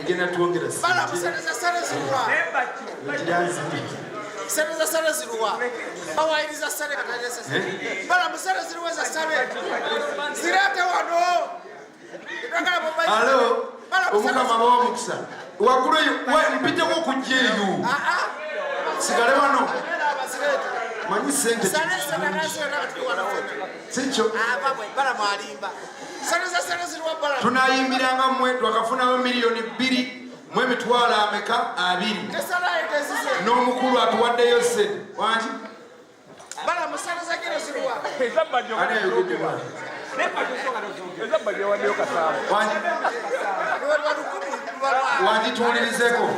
egenda twongera bala musereza sare zirwa sereza sare zirwa bawairiza sare katajesa bala musereza zirwa za sare zirate wano alo omukama bawa mukisa wakulu mpite ko kujeyo sigale wano manyi sente sicho tunayimbiranga mmwe twakafunawo miliyoni 2 mwe mitwalo ameka 2 n'omukulu atuwaddeyo sente wangi wangi tuwulirizeko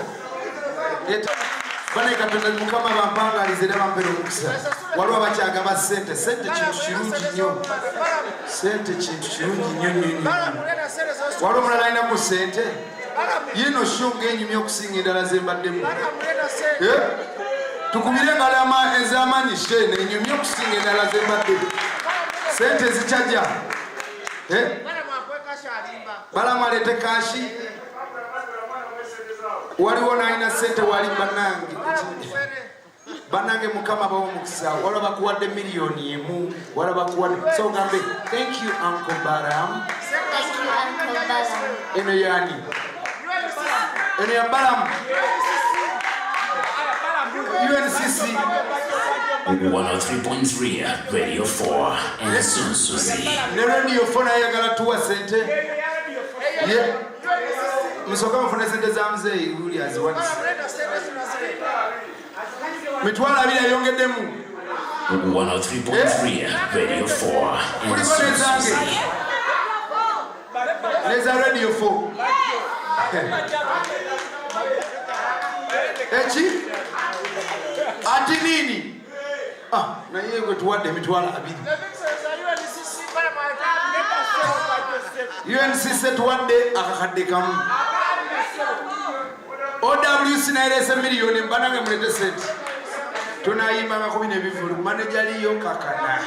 bane katonda mukama bampangalize ne bampera omukisa waliwo abakyagaba sente kintu kirungi nnyo sente kintu kirungi nnyo waliwo omulala alinamu sente yino shunga enyumya okusinga endala zembaddemu tukubire engalama ez'amaanyi shene enyumya okusinga endala zembaddemu sente zikyajja balamu aleete kashi waliwo nalina sente wali banange mukama bawo mukisa wala bakuwadde miliyoni emu wala bakuwadde so gambe thank you Uncle Baram. Eno yani eno ya Baram UNCC 103.3 Radio 4 and Suzuki. Ne Radio 4 ayagala tuwa sente musoka mfune sente za mzee uli aziwanisa mitwalo 2 ayongeddemu 103.3 Radio 4 and Suzuki. Neza Radio 4 echi ati nini na yeye kwetuwadde mitwalo 2 UNCC tuwadde akakadde kamu OWC nairese miliyoni mbanange mulete sente tunayimba 10 manager liyo kakana